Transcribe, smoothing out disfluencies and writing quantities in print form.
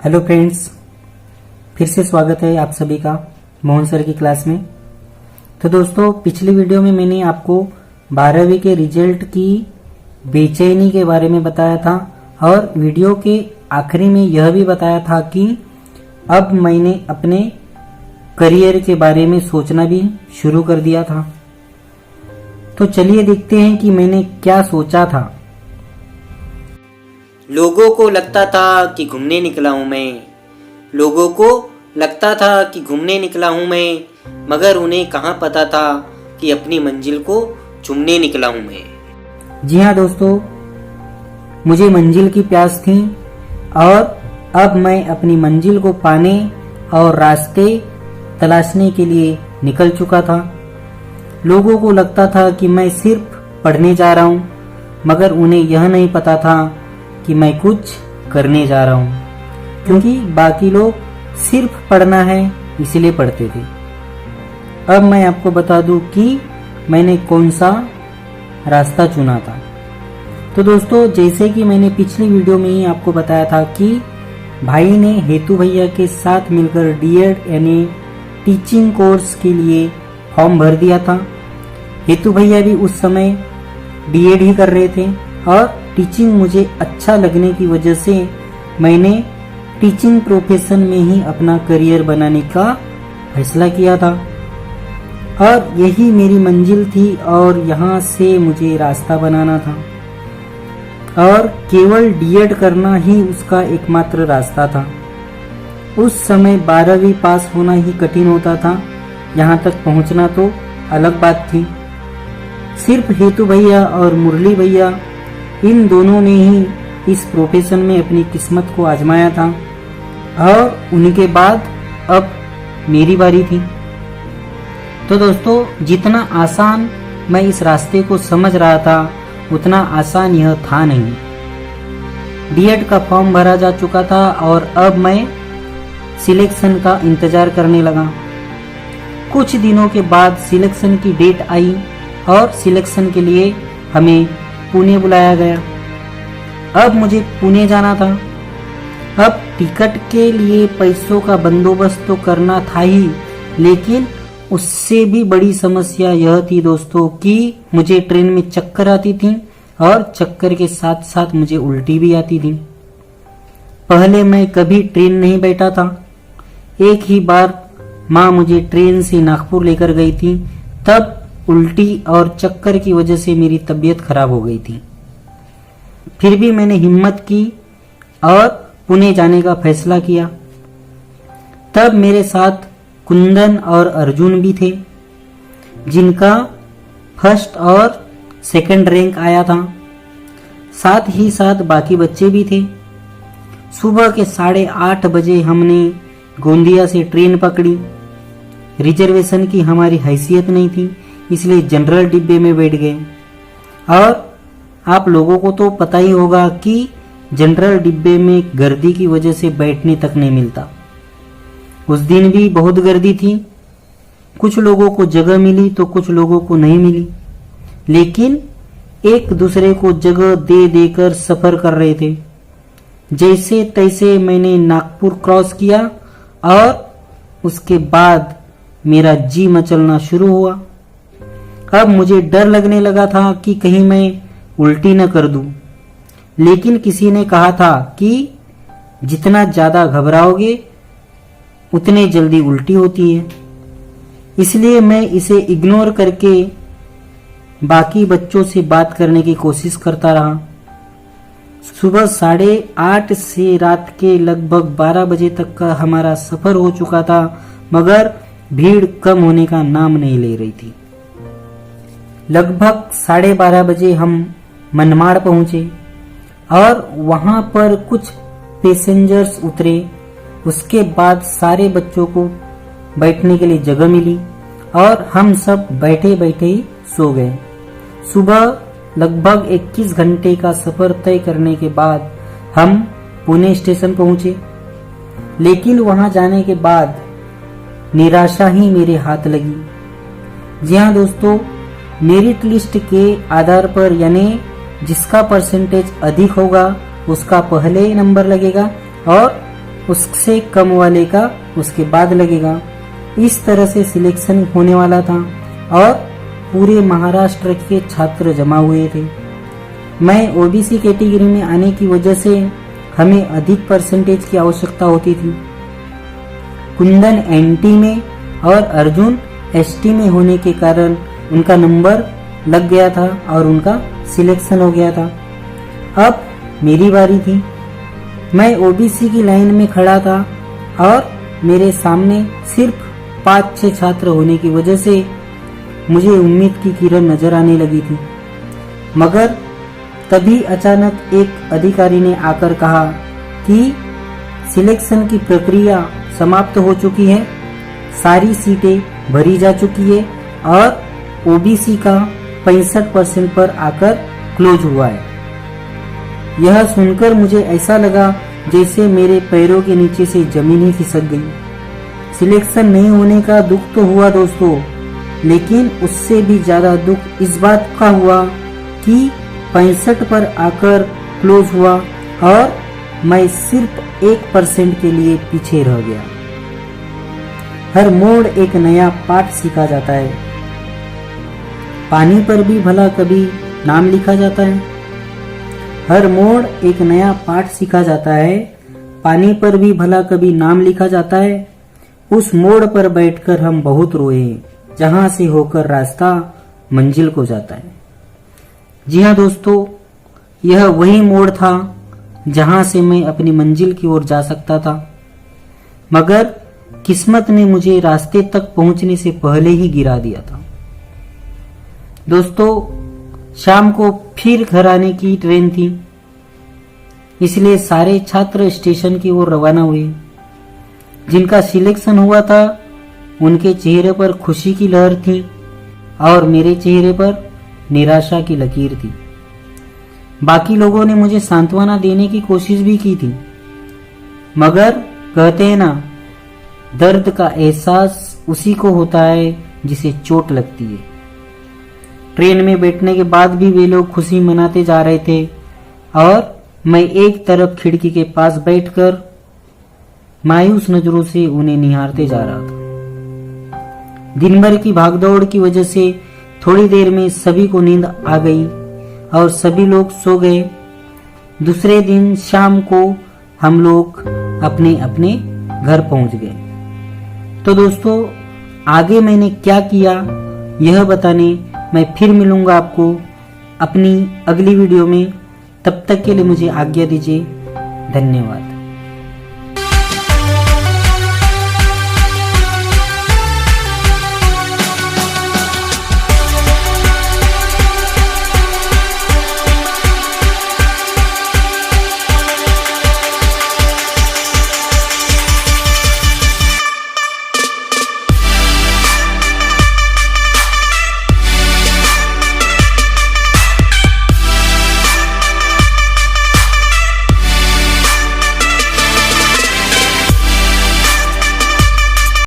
Hello friends, फिर से स्वागत है आप सभी का मोहन सर की क्लास में। तो दोस्तों, पिछली वीडियो में मैंने आपको 12वीं के रिजल्ट की बेचैनी के बारे में बताया था और वीडियो के आखिरी में यह भी बताया था कि अब मैंने अपने करियर के बारे में सोचना भी शुरू कर दिया था। तो चलिए देखते हैं कि मैंने क्या सोचा था। लोगों को लगता था कि घूमने निकला हूं मैं, लोगों को लगता था कि घूमने निकला हूं मैं, मगर उन्हें कहां पता था कि अपनी मंजिल को चूमने निकला हूं मैं। जी हाँ दोस्तों, मुझे मंजिल की प्यास थी और अब मैं अपनी मंजिल को पाने और रास्ते तलाशने के लिए निकल चुका था। लोगों को लगता था कि मैं सिर्फ पढ़ने जा रहा हूँ, मगर उन्हें यह नहीं पता था कि मैं कुछ करने जा रहा हूँ, क्योंकि बाकी लोग सिर्फ पढ़ना है इसलिए पढ़ते थे। अब मैं आपको बता दूं कि मैंने कौन सा रास्ता चुना था। तो दोस्तों, जैसे कि मैंने पिछली वीडियो में ही आपको बताया था कि भाई ने हेतु भैया के साथ मिलकर डीएड यानी टीचिंग कोर्स के लिए फॉर्म भर दिया था। हेतु भैया भी उस समय डीएड ही कर रहे थे और टीचिंग मुझे अच्छा लगने की वजह से मैंने टीचिंग प्रोफेशन में ही अपना करियर बनाने का फैसला किया था और यही मेरी मंजिल थी और यहाँ से मुझे रास्ता बनाना था और केवल डीएड करना ही उसका एकमात्र रास्ता था। उस समय 12वीं पास होना ही कठिन होता था, यहाँ तक पहुँचना तो अलग बात थी। सिर्फ हेतु भैया और मुरली भैया, इन दोनों ने ही इस प्रोफेशन में अपनी किस्मत को आजमाया था और उनके बाद अब मेरी बारी थी। तो दोस्तों, जितना आसान मैं इस रास्ते को समझ रहा था उतना आसान यह था नहीं। डीएड का फॉर्म भरा जा चुका था और अब मैं सिलेक्शन का इंतजार करने लगा। कुछ दिनों के बाद सिलेक्शन की डेट आई और सिलेक्शन के लिए हमें पुणे बुलाया गया। अब मुझे पुणे जाना था। अब टिकट के लिए पैसों का बंदोबस्त तो करना था ही, लेकिन उससे भी बड़ी समस्या यह थी दोस्तों कि मुझे ट्रेन में चक्कर आती थी और चक्कर के साथ साथ मुझे उल्टी भी आती थी। पहले मैं कभी ट्रेन नहीं बैठा था। एक ही बार माँ मुझे ट्रेन से नागपुर लेकर गई थी, तब उल्टी और चक्कर की वजह से मेरी तबीयत खराब हो गई थी। फिर भी मैंने हिम्मत की और पुणे जाने का फैसला किया। तब मेरे साथ कुंदन और अर्जुन भी थे, जिनका फर्स्ट और सेकंड रैंक आया था। साथ ही साथ बाकी बच्चे भी थे। सुबह के 8:30 बजे हमने गोंदिया से ट्रेन पकड़ी। रिजर्वेशन की हमारी हैसियत नहीं थी, इसलिए जनरल डिब्बे में बैठ गए। और आप लोगों को तो पता ही होगा कि जनरल डिब्बे में गर्दी की वजह से बैठने तक नहीं मिलता। उस दिन भी बहुत गर्दी थी। कुछ लोगों को जगह मिली तो कुछ लोगों को नहीं मिली, लेकिन एक दूसरे को जगह दे देकर सफर कर रहे थे। जैसे तैसे मैंने नागपुर क्रॉस किया और उसके बाद मेरा जी मचलना शुरू हुआ। अब मुझे डर लगने लगा था कि कहीं मैं उल्टी न कर दूं, लेकिन किसी ने कहा था कि जितना ज्यादा घबराओगे उतने जल्दी उल्टी होती है। इसलिए मैं इसे इग्नोर करके बाकी बच्चों से बात करने की कोशिश करता रहा। सुबह 8:30 से रात के लगभग 12 बजे तक का हमारा सफर हो चुका था, मगर भीड़ कम होने का नाम नहीं ले रही थी। लगभग 12:30 बजे हम मनमाड़ पहुंचे और वहां पर कुछ पैसेंजर्स उतरे। उसके बाद सारे बच्चों को बैठने के लिए जगह मिली और हम सब बैठे बैठे ही सो गए। सुबह लगभग 21 घंटे का सफर तय करने के बाद हम पुणे स्टेशन पहुंचे, लेकिन वहां जाने के बाद निराशा ही मेरे हाथ लगी। जी हाँ दोस्तों, मेरिट लिस्ट के आधार पर यानी जिसका परसेंटेज अधिक होगा उसका पहले नंबर लगेगा और उससे कम वाले का उसके बाद लगेगा। इस तरह से सिलेक्शन होने वाला था और पूरे महाराष्ट्र के छात्र जमा हुए थे। मैं ओबीसी कैटेगरी में आने की वजह से हमें अधिक परसेंटेज की आवश्यकता होती थी। कुंदन एनटी में और अर्जुन एसटी में होने के कारण उनका नंबर लग गया था और उनका सिलेक्शन हो गया था। अब मेरी बारी थी। मैं ओबीसी की लाइन में खड़ा था और मेरे सामने सिर्फ 5-6 छात्र होने की वजह से मुझे उम्मीद की किरण नजर आने लगी थी। मगर तभी अचानक एक अधिकारी ने आकर कहा कि सिलेक्शन की प्रक्रिया समाप्त हो चुकी है, सारी सीटें भरी जा चुकी है और ओबीसी का 65% पर आकर क्लोज हुआ है। यह सुनकर मुझे ऐसा लगा जैसे मेरे पैरों के नीचे से जमीन ही खिसक गई। सिलेक्शन नहीं होने का दुख तो हुआ दोस्तों, लेकिन उससे भी ज्यादा दुख इस बात का हुआ कि 65 पर आकर क्लोज हुआ और मैं सिर्फ 1% के लिए पीछे रह गया। हर मोड़ एक नया पाठ सीखा जाता है। पानी पर भी भला कभी नाम लिखा जाता है। हर मोड़ एक नया पाठ सीखा जाता है। पानी पर भी भला कभी नाम लिखा जाता है। उस मोड़ पर बैठकर हम बहुत रोए, जहां से होकर रास्ता मंजिल को जाता है। जी हाँ दोस्तों, यह वही मोड़ था जहां से मैं अपनी मंजिल की ओर जा सकता था, मगर किस्मत ने मुझे रास्ते तक पहुंचने से पहले ही गिरा दिया था। दोस्तों, शाम को फिर घर आने की ट्रेन थी, इसलिए सारे छात्र स्टेशन की ओर रवाना हुए। जिनका सिलेक्शन हुआ था उनके चेहरे पर खुशी की लहर थी और मेरे चेहरे पर निराशा की लकीर थी। बाकी लोगों ने मुझे सांत्वना देने की कोशिश भी की थी, मगर कहते हैं ना, दर्द का एहसास उसी को होता है जिसे चोट लगती है। ट्रेन में बैठने के बाद भी वे लोग खुशी मनाते जा रहे थे और मैं एक तरफ खिड़की के पास बैठकर मायूस नजरों से उन्हें निहारते जा रहा था। दिन भर की भागदौड़ की वजह से थोड़ी देर में सभी को नींद आ गई और सभी लोग सो गए। दूसरे दिन शाम को हम लोग अपने अपने घर पहुंच गए। तो दोस्तों, आगे मैंने क्या किया यह बताने मैं फिर मिलूंगा आपको अपनी अगली वीडियो में। तब तक के लिए मुझे आज्ञा दीजिए। धन्यवाद।